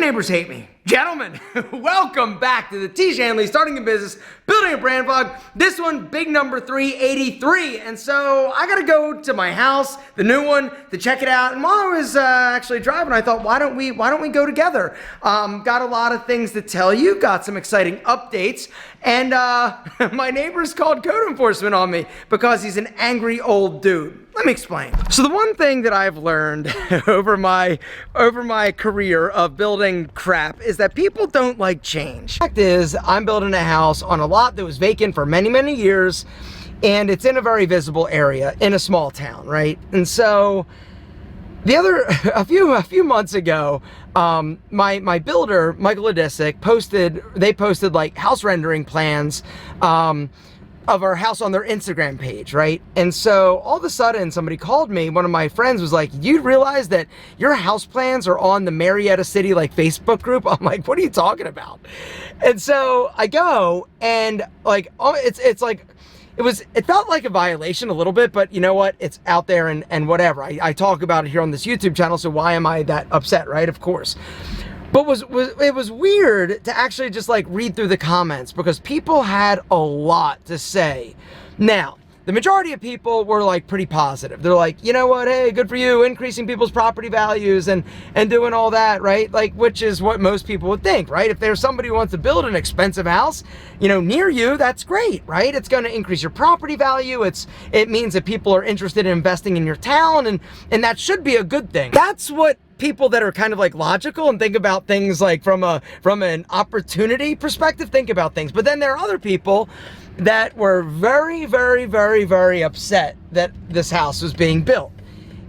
neighbors hate me. Gentlemen, welcome back to the Tiege Hanley Starting a Business, Building a Brand vlog. This one, big number 383. And so I gotta go to my house, the new one, to check it out. And while I was actually driving, I thought, why don't we go together? Got a lot of things to tell you, got some exciting updates. And my neighbor's called code enforcement on me because he's an angry old dude. Let me explain. So the one thing that I've learned over my career of building crap is that people don't like change. The fact is, I'm building a house on a lot that was vacant for many, many years, and it's in a very visible area in a small town, right? And so a few months ago, my builder, Michael Adisic, posted like house rendering plans of our house on their Instagram page, right? And so all of a sudden somebody called me, one of my friends was like, you realize that your house plans are on the Marietta City like Facebook group? I'm like, what are you talking about? And so I go and like, it felt like a violation a little bit, but you know what? It's out there and whatever. I talk about it here on this YouTube channel, so why am I that upset, right? Of course. But it was weird to actually just like read through the comments because people had a lot to say. Now, the majority of people were like pretty positive. They're like, you know what, hey, good for you, increasing people's property values and doing all that, right? Like, which is what most people would think, right? If there's somebody who wants to build an expensive house, you know, near you, that's great, right? It's going to increase your property value. It means that people are interested in investing in your town, and that should be a good thing. That's what people that are kind of like logical and think about things like from an opportunity perspective think about things. But then there are other people that were very, very, very, very upset that this house was being built.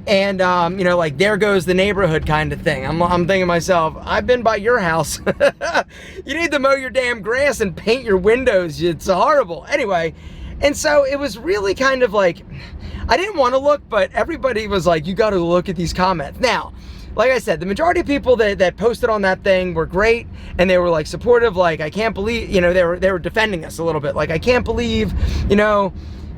And, you know, like, there goes the neighborhood kind of thing. I'm thinking to myself, I've been by your house. You need to mow your damn grass and paint your windows. It's horrible. Anyway, and so it was really kind of like, I didn't want to look, but everybody was like, you got to look at these comments. Now, like I said, the majority of people that posted on that thing were great, and they were like supportive, like, I can't believe, you know, they were defending us a little bit, like, I can't believe, you know,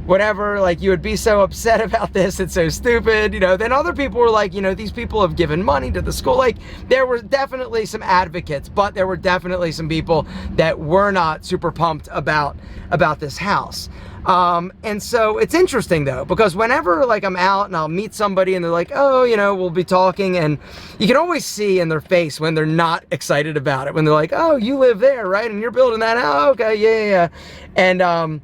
whatever, like, you would be so upset about this, it's so stupid, you know. Then other people were like, you know, these people have given money to the school. Like, there were definitely some advocates, but there were definitely some people that were not super pumped about this house. And so it's interesting though, because whenever like I'm out and I'll meet somebody and they're like, oh, you know, we'll be talking, and you can always see in their face when they're not excited about it, when they're like, oh, you live there, right? And you're building that. Oh, okay. Yeah. And,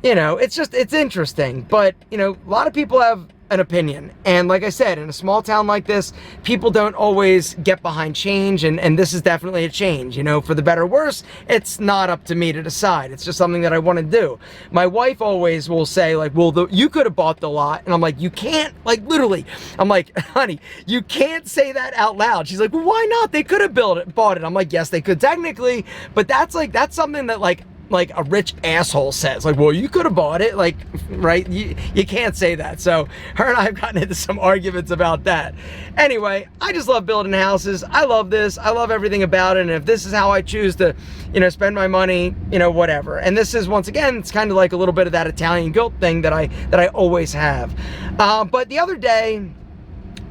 you know, it's interesting, but you know, a lot of people have an opinion. And like I said, in a small town like this, people don't always get behind change, and this is definitely a change, you know, for the better or worse. It's not up to me to decide. It's just something that I want to do. My wife always will say like, well, you could have bought the lot. And I'm like, you can't, like, literally, I'm like, honey, you can't say that out loud. She's like, well, why not? They could have bought it. I'm like, yes, they could technically, but that's something that like a rich asshole says, like, well, you could have bought it, like, right? You can't say that. So her and I have gotten into some arguments about that. Anyway, I just love building houses. I love this. I love everything about it. And if this is how I choose to, you know, spend my money, you know, whatever. And this is, once again, it's kind of like a little bit of that Italian guilt thing that I always have. But the other day,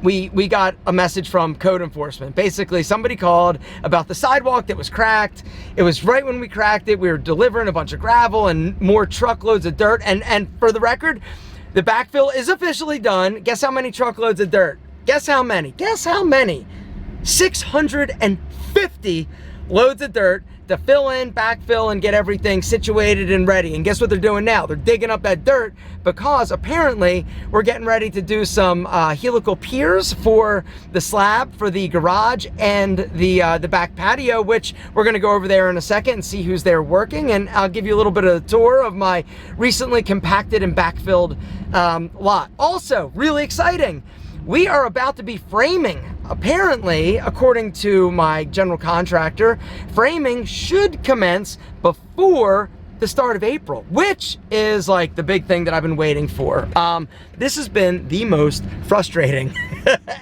we got a message from code enforcement. Basically, somebody called about the sidewalk that was cracked. It was right when we cracked it. We were delivering a bunch of gravel and more truckloads of dirt. And for the record, the backfill is officially done. Guess how many truckloads of dirt? Guess how many? Guess how many? 650 loads of dirt to fill in, backfill, and get everything situated and ready. And guess what they're doing now? They're digging up that dirt because apparently we're getting ready to do some helical piers for the slab for the garage and the back patio, which we're gonna go over there in a second and see who's there working. And I'll give you a little bit of a tour of my recently compacted and backfilled lot. Also, really exciting, we are about to be framing. Apparently, according to my general contractor, framing should commence before the start of April, which is like the big thing that I've been waiting for. This has been the most frustrating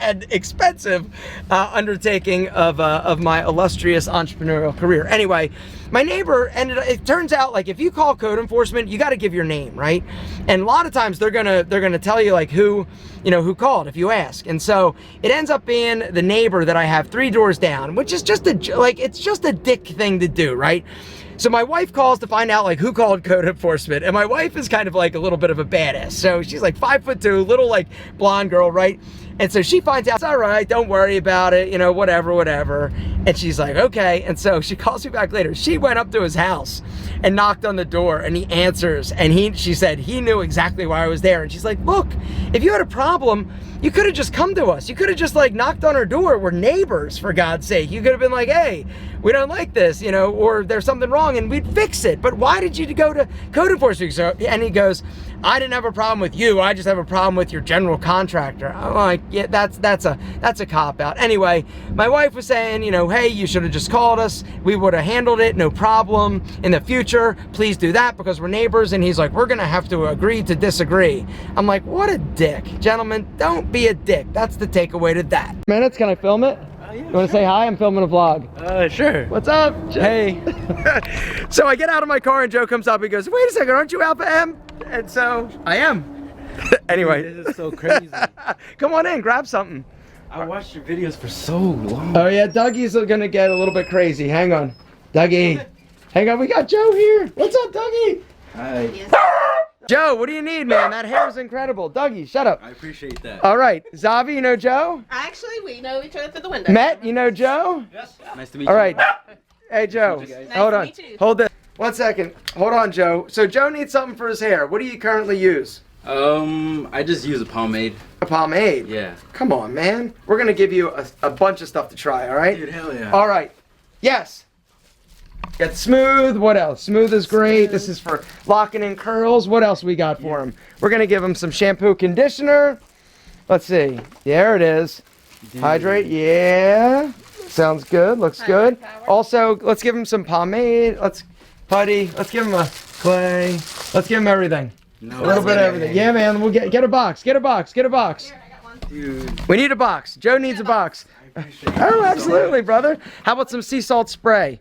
and expensive undertaking of my illustrious entrepreneurial career. Anyway, my neighbor it turns out, like, if you call code enforcement, you got to give your name, right? And a lot of times they're gonna tell you like who called if you ask. And so it ends up being the neighbor that I have 3 doors down, which is just it's just a dick thing to do, right? So my wife calls to find out like who called code enforcement, and my wife is kind of like a little bit of a badass. So she's like 5'2", little like blonde girl, right? And so she finds out, it's all right, don't worry about it, you know, whatever. And she's like, okay. And so she calls me back later. She went up to his house and knocked on the door, and he answers, and she said he knew exactly why I was there. And she's like, look, if you had a problem, you could have just come to us. You could have just like knocked on our door. We're neighbors, for God's sake. You could have been like, hey, we don't like this, you know, or there's something wrong, and we'd fix it. But why did you go to code enforcement? So, and he goes, I didn't have a problem with you. I just have a problem with your general contractor. I'm like, yeah, that's a cop out. Anyway, my wife was saying, you know, hey, you should have just called us. We would have handled it, no problem. In the future, please do that because we're neighbors. And he's like, we're gonna have to agree to disagree. I'm like, what a dick. Gentlemen, don't be a dick. That's the takeaway to that. Minutes, can I film it? Yeah, you want to say hi? I'm filming a vlog. Sure. What's up? Hey. So I get out of my car and Joe comes up. He goes, wait a second, aren't you Alpha M? And so I am. Anyway. Dude, this is so crazy. Come on in, grab something. I watched your videos for so long. Oh yeah, Dougie's gonna get a little bit crazy. Hang on. Dougie. Hang on, we got Joe here. What's up, Dougie? Hi. Yes. Joe, what do you need, man? That hair is incredible. Dougie, shut up. I appreciate that. All right. Zavi, you know Joe? Actually, we know each other through the window. Matt, you know Joe? Yes. Nice to meet All you. right. Hey, Joe. Nice to meet you guys. Hold Nice on. to meet you. Hold this. 1 second. Hold on, Joe. So Joe needs something for his hair. What do you currently use? I just use a pomade. A pomade? Yeah. Come on, man. We're going to give you a bunch of stuff to try, all right? Dude, hell yeah. All right. Yes. Got smooth. What else? Smooth is great. This is for locking in curls. What else we got for him? We're going to give him some shampoo, conditioner. Let's see. There it is. Dude. Hydrate. Yeah. Sounds good. Looks good. Power. Also, let's give him some pomade. Let's give him a clay. Let's give him everything. No A little bit of way. everything. Yeah, man. We'll get a box. Get a box. Get a box. Here, I got one. Dude. We need a box. Joe needs a box. I appreciate it. Oh, absolutely, brother. How about some sea salt spray?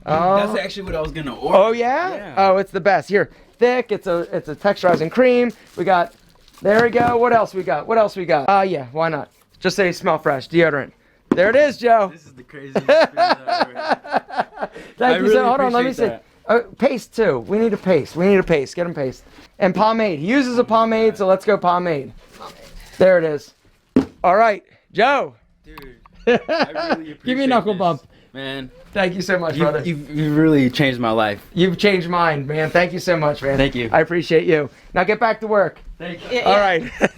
That's actually what I was gonna order. Oh yeah? Yeah. Oh, it's the best. Here, thick. It's a texturizing cream. We got. There we go. What else we got? What else we got? Yeah. Why not? Just say smell fresh. Deodorant. There it is, Joe. This is the craziest experience I've ever had. Thank you. really So hold on. Let me see. appreciate Paste too. We need a paste. We need a paste. Get him paste. And pomade. He uses a pomade, so let's go pomade. There it is. All right, Joe. Dude, I really appreciate Give me a knuckle this. bump. Man, Thank you so much, brother. you've really changed my life. You've changed mine, man. Thank you so much, man. Thank you. I appreciate you. Now get back to work. Thank you. Yeah, All yeah. right. Joe's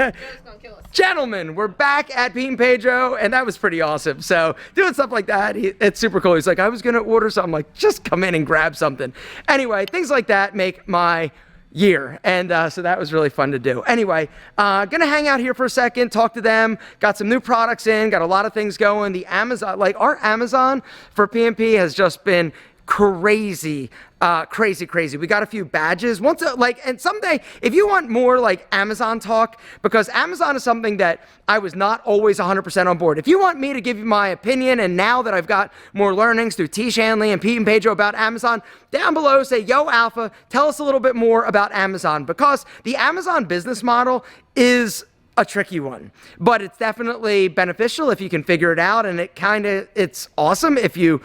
gonna kill us. Gentlemen, we're back at Pete and Pedro, and that was pretty awesome. So doing stuff like that, it's super cool. He's like, I was gonna order something. I'm like, just come in and grab something. Anyway, things like that make my year, and so that was really fun to do. Anyway, gonna hang out here for a second, talk to them. Got some new products in, got a lot of things going. The Amazon, like our Amazon for PMP has just been crazy. Crazy. We got a few badges. And someday, if you want more like Amazon talk, because Amazon is something that I was not always 100% on board. If you want me to give you my opinion, and now that I've got more learnings through Tiege, Hanley, and Pete and Pedro about Amazon, down below say, yo, Alpha, tell us a little bit more about Amazon, because the Amazon business model is a tricky one, but it's definitely beneficial if you can figure it out, and it's awesome if you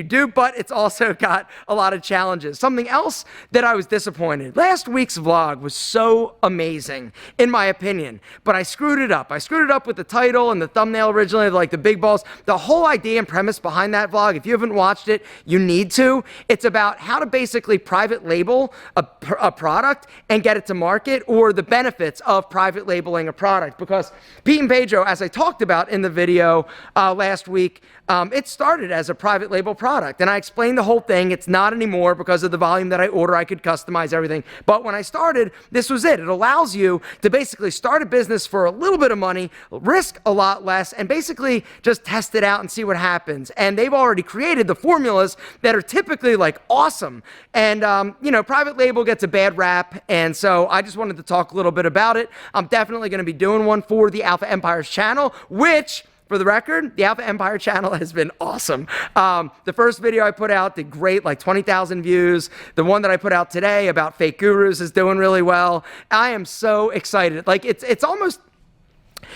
do, but it's also got a lot of challenges. Something else that I was disappointed. Last week's vlog was so amazing, in my opinion, but I screwed it up. I screwed it up with the title and the thumbnail originally, like the big balls. The whole idea and premise behind that vlog, if you haven't watched it, you need to. It's about how to basically private label a product and get it to market, or the benefits of private labeling a product. product, because Pete and Pedro, as I talked about in the video last week, it started as a private label product, and I explained the whole thing. It's not anymore because of the volume that I order. I could customize everything, but when I started, this was it. It allows you to basically start a business for a little bit of money, risk a lot less, and basically just test it out and see what happens. And they've already created the formulas that are typically like awesome. And you know, private label gets a bad rap, and so I just wanted to talk a little bit about it. I'm definitely going to be doing one for the Alpha Empires channel, which, for the record, the Alpha Empire channel has been awesome. The first video I put out did great, like 20,000 views. The one that I put out today about fake gurus is doing really well. I am so excited. Like, it's almost...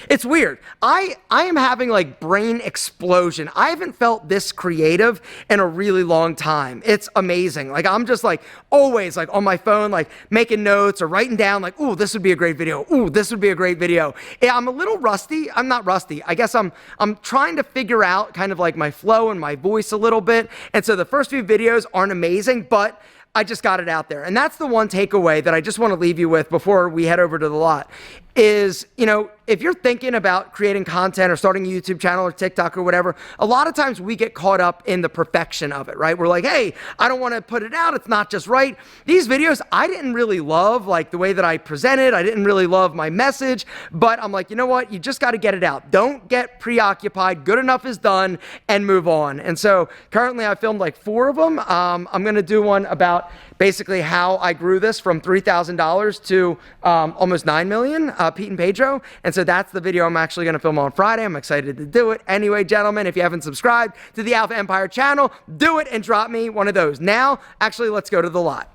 It's weird. I am having like brain explosion. I haven't felt this creative in a really long time. It's amazing. Like, I'm just like always like on my phone, like making notes or writing down like, ooh, this would be a great video. Ooh, this would be a great video. Yeah, I'm a little rusty. I'm not rusty. I guess I'm trying to figure out kind of like my flow and my voice a little bit. And so the first few videos aren't amazing, but I just got it out there. And that's the one takeaway that I just want to leave you with before we head over to the lot is, you know, if you're thinking about creating content or starting a YouTube channel or TikTok or whatever, a lot of times we get caught up in the perfection of it, right? We're like, hey, I don't want to put it out. It's not just right. These videos, I didn't really love like the way that I presented. I didn't really love my message, but I'm like, you know what? You just got to get it out. Don't get preoccupied. Good enough is done, and move on. And so currently I filmed like 4 of them. I'm going to do one about basically how I grew this from $3,000 to almost $9 million, Pete and Pedro. And so that's the video I'm actually going to film on Friday. I'm excited to do it. Anyway, gentlemen, if you haven't subscribed to the Alpha Empire channel, do it and drop me one of those. Now, actually, let's go to the lot.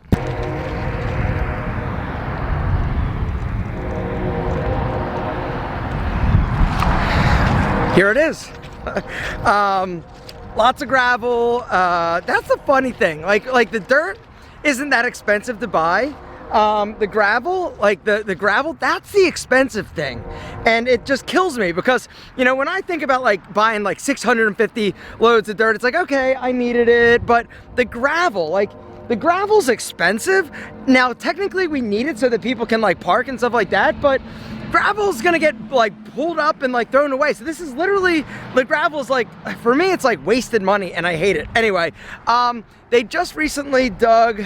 Here it is. Lots of gravel. That's the funny thing. Like the dirt isn't that expensive to buy. The gravel, like the gravel, that's the expensive thing. And it just kills me because, you know, when I think about like buying like 650 loads of dirt, it's like, okay, I needed it. But the gravel, like the gravel's expensive. Now, technically we need it so that people can like park and stuff like that, but gravel's gonna get like pulled up and like thrown away. So this is literally, the gravel's like, for me, it's like wasted money and I hate it. Anyway, they just recently dug,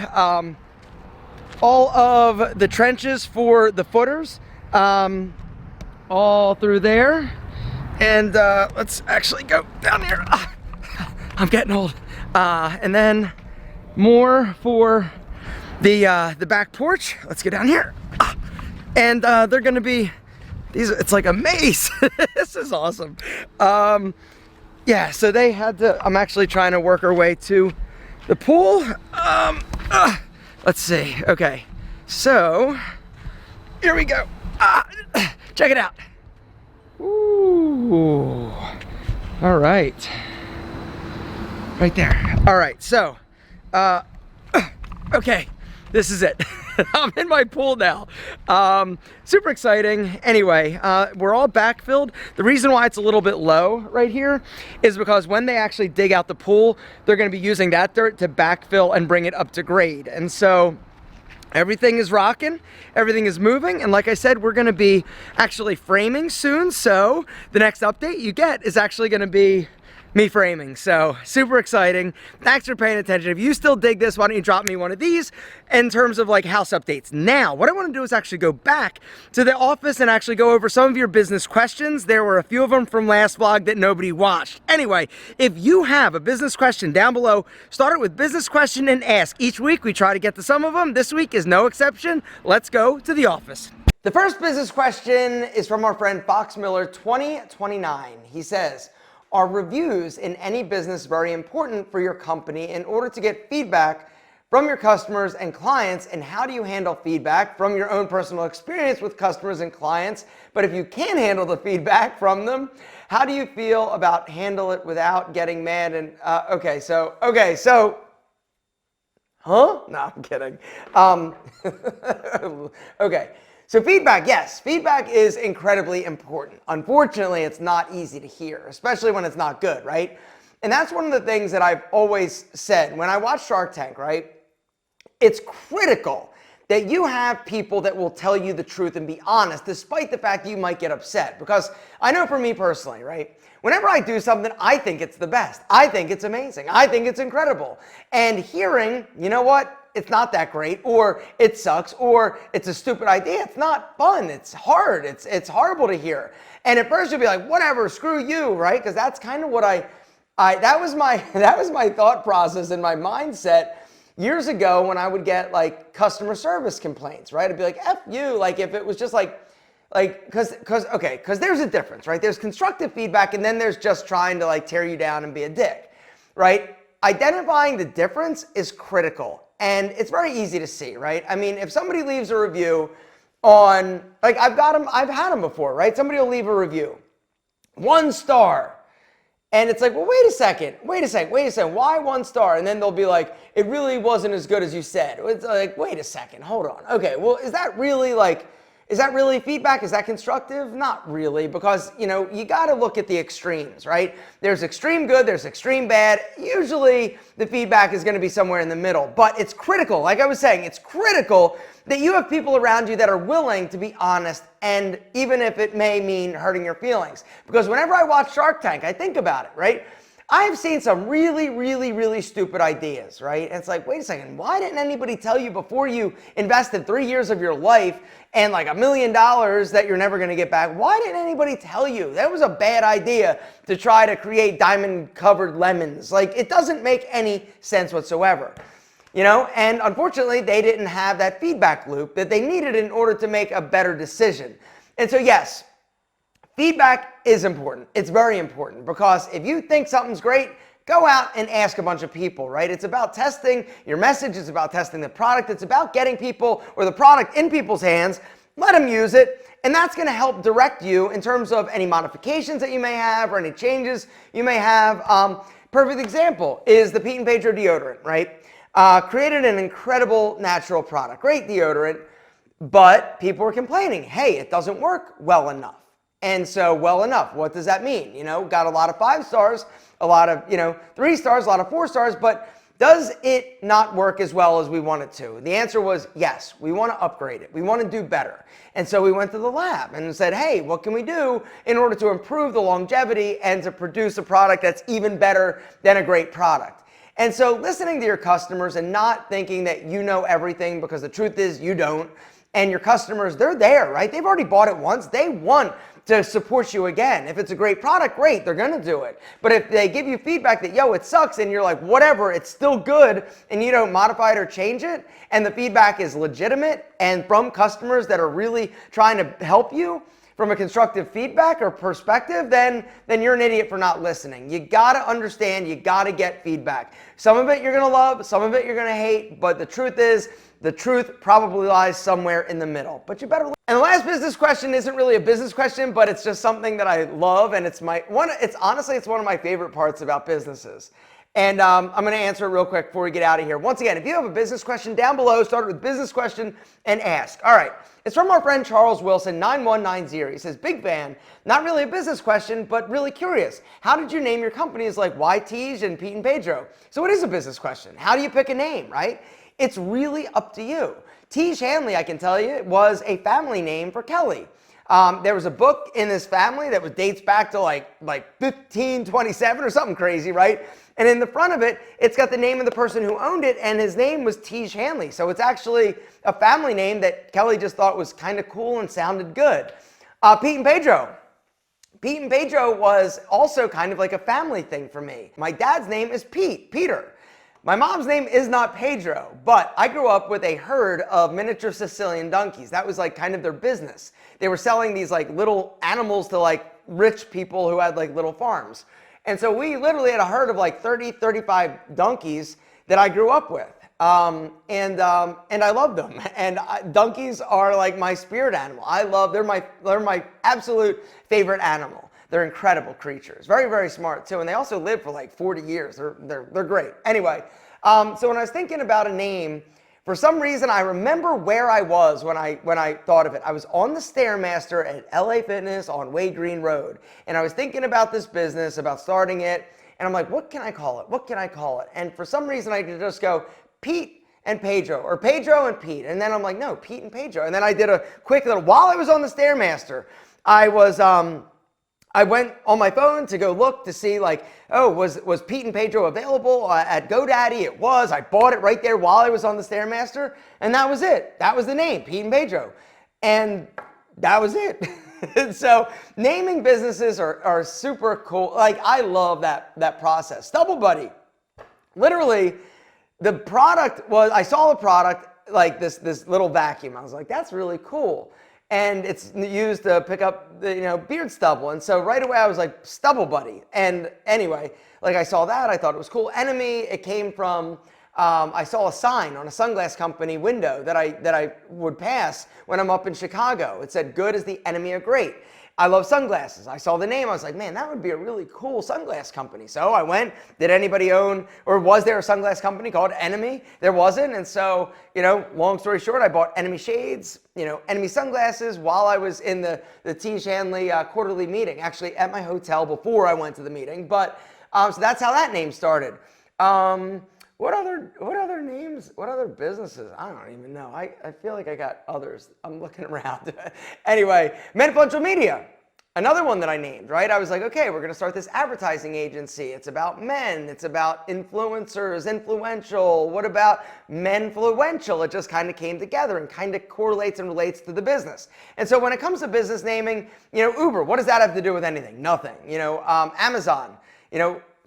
all of the trenches for the footers, all through there. And let's actually go down here. I'm getting old. And then more for the back porch. Let's get down here. And they're gonna be, these, it's like a maze. This is awesome. Yeah, so they had to, I'm actually trying to work our way to the pool. Let's see. Okay, so here we go. Check it out. Ooh. All right. Right there. All right. So, okay, this is it. I'm in my pool now. Super exciting. Anyway, we're all backfilled. The reason why it's a little bit low right here is because when they actually dig out the pool, they're going to be using that dirt to backfill and bring it up to grade. And so everything is rocking, everything is moving, and like I said, we're going to be actually framing soon. So the next update you get is actually going to be me framing. So super exciting. Thanks for paying attention. If you still dig this, why don't you drop me one of these in terms of like house updates. Now, what I want to do is actually go back to the office and actually go over some of your business questions. There were a few of them from last vlog that nobody watched. Anyway, if you have a business question down below, start it with business question and ask. Each week we try to get to some of them. This week is no exception. Let's go to the office. The first business question is from our friend Fox Miller 2029. He says, are reviews in any business very important for your company in order to get feedback from your customers and clients? And how do you handle feedback from your own personal experience with customers and clients? But if you can't handle the feedback from them, how do you feel about handle it without getting mad? And okay, so, huh? No, I'm kidding. Okay. So feedback, yes, feedback is incredibly important. Unfortunately, it's not easy to hear, especially when it's not good, right? And that's one of the things that I've always said. When I watch Shark Tank, right, it's critical that you have people that will tell you the truth and be honest, despite the fact that you might get upset. Because I know for me personally, right? Whenever I do something, I think it's the best. I think it's amazing. I think it's incredible. And hearing, you know what? It's not that great, or it sucks, or it's a stupid idea. It's not fun. It's hard. It's horrible to hear. And at first you'll be like, whatever, screw you, right? Because that's kind of what that was my thought process and my mindset years ago when I would get like customer service complaints, right? I'd be like, F you, like if it was just because there's a difference, right? There's constructive feedback and then there's just trying to like tear you down and be a dick, right? Identifying the difference is critical and it's very easy to see, right? I mean, if somebody leaves a review on, like I've had them before, right? Somebody will leave a review, 1 star. And it's like, well, wait a second, why 1 star? And then they'll be like, it really wasn't as good as you said. It's like, wait a second, hold on. Okay, well, is that really feedback? Is that constructive? Not really, because, you got to look at the extremes, right? There's extreme good, there's extreme bad. Usually the feedback is going to be somewhere in the middle, but it's critical. Like I was saying, it's critical that you have people around you that are willing to be honest, and even if it may mean hurting your feelings. Because whenever I watch Shark Tank, I think about it, right? I've seen some really, really, really stupid ideas, right? And it's like, wait a second, why didn't anybody tell you before you invested 3 years of your life and like $1 million that you're never going to get back? Why didn't anybody tell you? That was a bad idea to try to create diamond-covered lemons. Like, it doesn't make any sense whatsoever. And unfortunately, they didn't have that feedback loop that they needed in order to make a better decision. And so, yes, feedback is important. It's very important because if you think something's great, go out and ask a bunch of people, right? It's about testing your message. It's about testing the product. It's about getting people or the product in people's hands. Let them use it. And that's going to help direct you in terms of any modifications that you may have or any changes you may have. Perfect example is the Pete and Pedro deodorant, right? Created an incredible natural product, great deodorant, but people were complaining, hey, it doesn't work well enough. And so, well enough, what does that mean? Got a lot of 5 stars, a lot of, 3 stars, a lot of 4 stars, but does it not work as well as we want it to? The answer was yes, we want to upgrade it. We want to do better. And so we went to the lab and said, hey, what can we do in order to improve the longevity and to produce a product that's even better than a great product? And so listening to your customers and not thinking that you know everything, because the truth is you don't, and your customers, they're there, right? They've already bought it once. They want to support you again. If it's a great product, great, they're gonna do it. But if they give you feedback that, yo, it sucks, and you're like, whatever, it's still good, and you don't modify it or change it, and the feedback is legitimate and from customers that are really trying to help you from a constructive feedback or perspective, then you're an idiot for not listening. You gotta understand, you gotta get feedback. Some of it you're gonna love, some of it you're gonna hate, but the truth is, the truth probably lies somewhere in the middle. But you better. And the last business question isn't really a business question, but it's just something that I love, and it's honestly one of my favorite parts about businesses. And I'm going to answer it real quick before we get out of here. Once again, if you have a business question down below, start with business question and ask. All right. It's from our friend Charles Wilson, 9190. He says, big fan, not really a business question, but really curious. How did you name your companies like Tiege and Pete and Pedro? So it is a business question. How do you pick a name, right? It's really up to you. Tiege Hanley, I can tell you, was a family name for Kelly. There was a book in this family that dates back to like 1527 or something crazy, right? And in the front of it, it's got the name of the person who owned it, and his name was Tiege Hanley. So it's actually a family name that Kelly just thought was kind of cool and sounded good. Pete and Pedro. Pete and Pedro was also kind of like a family thing for me. My dad's name is Peter. My mom's name is not Pedro, but I grew up with a herd of miniature Sicilian donkeys. That was like kind of their business. They were selling these like little animals to like rich people who had like little farms. And so we literally had a herd of like 30, 35 donkeys that I grew up with. And I love them. And donkeys are like my spirit animal. They're my absolute favorite animal. They're incredible creatures. Very, very smart too. And they also live for like 40 years. They're great. Anyway, so when I was thinking about a name, for some reason I remember where I was when I thought of it. I was on the Stairmaster at LA Fitness on Wade Green Road. And I was thinking about this business, about starting it. And I'm like, what can I call it? What can I call it? And for some reason I could just go Pete and Pedro, or Pedro and Pete. And then I'm like, no, Pete and Pedro. And then I did a quick little, while I was on the Stairmaster, I went on my phone to go look to see like, oh, was Pete and Pedro available at GoDaddy? It was. I bought it right there while I was on the Stairmaster, and that was it. That was the name, Pete and Pedro. And that was it. And so naming businesses are super cool. Like, I love that process. Stubble Buddy. Literally, the product was, I saw the product, like this little vacuum. I was like, that's really cool. And it's used to pick up the, beard stubble. And so right away I was like, Stubble Buddy. And anyway, like I saw that, I thought it was cool. Enemy, it came from, I saw a sign on a sunglass company window that I would pass when I'm up in Chicago. It said, good is the enemy of great. I love sunglasses. I saw the name. I was like, man, that would be a really cool sunglass company. So I went, did anybody own, or was there a sunglass company called Enemy? There wasn't. And so, long story short, I bought Enemy shades, Enemy sunglasses while I was in the Tiege Hanley quarterly meeting, actually at my hotel before I went to the meeting. But, so that's how that name started. What other names, what other businesses? I don't even know. I feel like I got others. I'm looking around. Anyway, Menfluential Media, another one that I named, right? I was like, okay, we're going to start this advertising agency. It's about men. It's about influencers, influential. What about menfluential? It just kind of came together and kind of correlates and relates to the business. And so when it comes to business naming, Uber, what does that have to do with anything? Nothing. Amazon,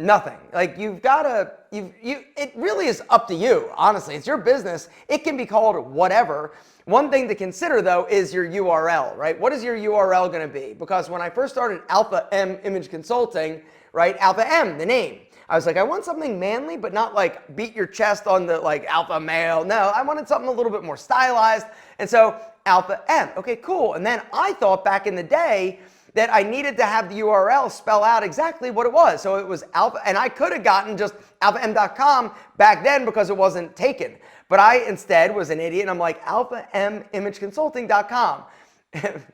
nothing. Like, you've got to, it really is up to you, honestly. It's your business. It can be called whatever. One thing to consider, though, is your URL, right? What is your URL going to be? Because when I first started Alpha M Image Consulting, right, Alpha M, the name, I was like, I want something manly, but not like beat your chest on the like alpha male. No, I wanted something a little bit more stylized. And so Alpha M, okay, cool. And then I thought back in the day that I needed to have the URL spell out exactly what it was. So it was Alpha, and I could have gotten just alphaM.com back then because it wasn't taken. But I instead was an idiot, and I'm like, alphaMimageconsulting.com.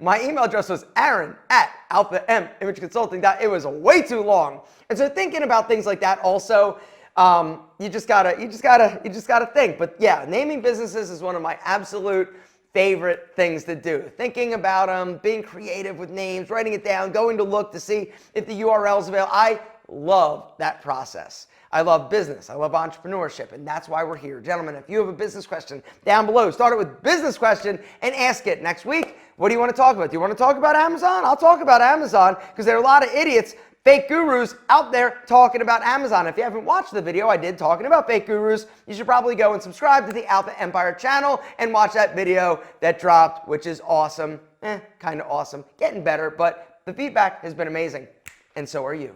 My email address was aaron@alphaMimageconsulting. It was way too long. And so thinking about things like that also, you just gotta think. But yeah, naming businesses is one of my absolute favorite things to do. Thinking about them, being creative with names, writing it down, going to look to see if the URL's available. I love that process. I love business. I love entrepreneurship, and that's why we're here. Gentlemen, if you have a business question down below, start it with business question and ask it. Next week, what do you want to talk about? Do you want to talk about Amazon? I'll talk about Amazon because there are a lot of idiots, fake gurus out there talking about Amazon. If you haven't watched the video I did talking about fake gurus, you should probably go and subscribe to the Alpha Empire channel and watch that video that dropped, which is awesome. Kind of awesome. Getting better, but the feedback has been amazing, and so are you.